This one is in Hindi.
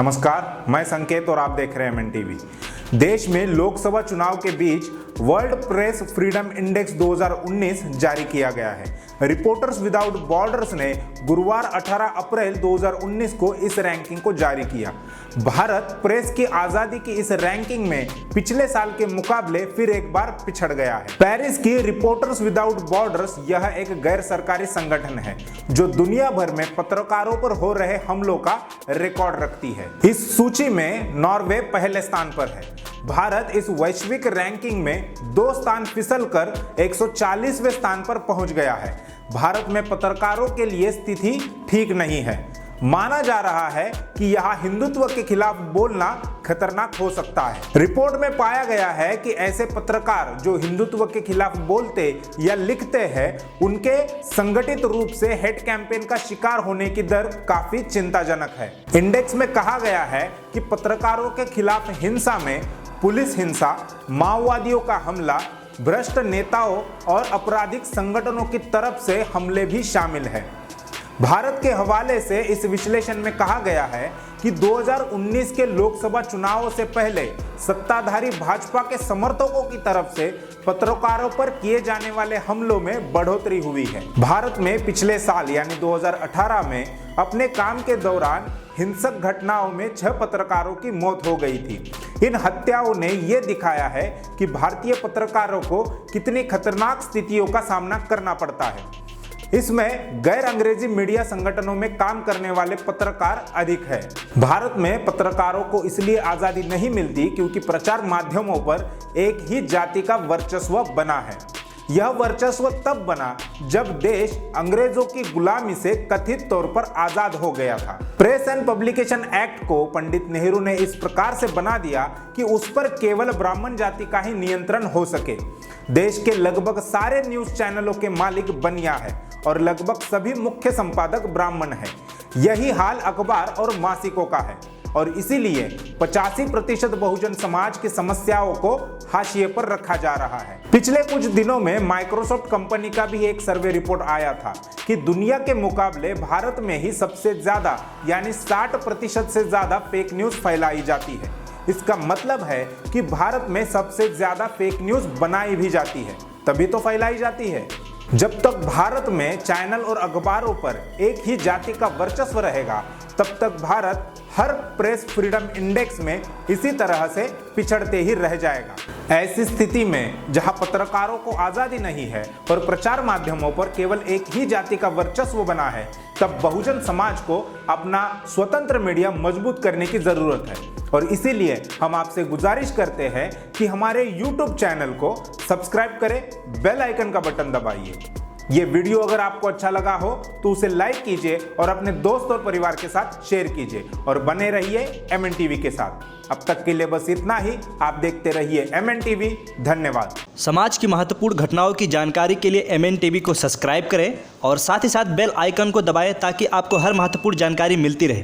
नमस्कार, मैं संकेत और आप देख रहे हैं MNTV। देश में लोकसभा चुनाव के बीच वर्ल्ड प्रेस फ्रीडम इंडेक्स 2019 जारी किया गया है। रिपोर्टर्स विदाउट बॉर्डर्स ने गुरुवार 18 अप्रैल 2019 को इस रैंकिंग को जारी किया। भारत प्रेस की आजादी की इस रैंकिंग में पिछले साल के मुकाबले फिर एक बार पिछड़ गया है। पेरिस की रिपोर्टर्स विदाउट बॉर्डर्स यह एक गैर सरकारी संगठन है जो दुनिया भर में पत्रकारों पर हो रहे हमलों का रिकॉर्ड रखती है। इस सूची में नॉर्वे पहले स्थान पर है। भारत इस वैश्विक रैंकिंग में 2 स्थान फिसलकर 140वें स्थान पर पहुंच गया है। भारत में पत्रकारों के लिए स्थिति ठीक नहीं है। माना जा रहा है कि यहाँ हिंदुत्व के खिलाफ बोलना खतरनाक हो सकता है। रिपोर्ट में पाया गया है कि ऐसे पत्रकार जो हिंदुत्व के खिलाफ बोलते या लिखते हैं, उनके संगठित रूप से हेट कैंपेन का शिकार होने की दर काफी चिंताजनक है। इंडेक्स में कहा गया है कि पत्रकारों के खिलाफ हिंसा में पुलिस हिंसा, माओवादियों का हमला, भ्रष्ट नेताओं और आपराधिक संगठनों की तरफ से हमले भी शामिल हैं। भारत के हवाले से इस विश्लेषण में कहा गया है कि 2019 के लोकसभा चुनावों से पहले सत्ताधारी भाजपा के समर्थकों की तरफ से पत्रकारों पर किए जाने वाले हमलों में बढ़ोतरी हुई है। भारत में पिछले साल यानी 2018 में अपने काम के दौरान हिंसक घटनाओं में 6 पत्रकारों की मौत हो गई थी। इन हत्याओं ने यह दिखाया है कि भारतीय पत्रकारों को कितनी खतरनाक स्थितियों का सामना करना पड़ता है। इसमें गैर अंग्रेजी मीडिया संगठनों में काम करने वाले पत्रकार अधिक है। भारत में पत्रकारों को इसलिए आजादी नहीं मिलती क्योंकि प्रचार माध्यमों पर एक ही जाति का वर्चस्व बना है। यह वर्चस्व तब बना जब देश अंग्रेजों की गुलामी से कथित तौर पर आजाद हो गया था। प्रेस एंड पब्लिकेशन एक्ट को पंडित नेहरू ने इस प्रकार से बना दिया कि उस पर केवल ब्राह्मण जाति का ही नियंत्रण हो सके। देश के लगभग सारे न्यूज चैनलों के मालिक बनिया है और लगभग सभी मुख्य संपादक ब्राह्मण हैं। यही हाल अखबार और मासिकों का है और इसीलिए 85% बहुजन समाज की समस्याओं को हाशिए पर रखा जा रहा है। पिछले कुछ दिनों में माइक्रोसॉफ्ट कंपनी का भी एक सर्वे रिपोर्ट आया था कि दुनिया के मुकाबले भारत में ही सबसे ज्यादा यानी 60% से ज्यादा फेक न्यूज फैलाई जाती है। इसका मतलब है कि भारत में सबसे ज्यादा फेक न्यूज बनाई भी जाती है, तभी तो फैलाई जाती है। जब तक भारत में चैनल और अखबारों पर एक ही जाति का वर्चस्व रहेगा, तब तक भारत हर प्रेस फ्रीडम इंडेक्स में इसी तरह से पिछड़ते ही रह जाएगा। ऐसी स्थिति में जहां पत्रकारों को आजादी नहीं है और प्रचार माध्यमों पर केवल एक ही जाति का वर्चस्व बना है, तब बहुजन समाज को अपना स्वतंत्र मीडिया मजबूत करने की जरूरत है। और इसीलिए हम आपसे गुजारिश करते हैं कि हमारे YouTube चैनल को सब्सक्राइब करें, बेल आइकन का बटन दबाइए। ये वीडियो अगर आपको अच्छा लगा हो तो उसे लाइक कीजिए और अपने दोस्त और परिवार के साथ शेयर कीजिए और बने रहिए MNTV के साथ। अब तक के लिए बस इतना ही। आप देखते रहिए MNTV। धन्यवाद। समाज की महत्वपूर्ण घटनाओं की जानकारी के लिए MNTV को सब्सक्राइब करें और साथ ही साथ बेल आइकन को दबाएं ताकि आपको हर महत्वपूर्ण जानकारी मिलती रहे।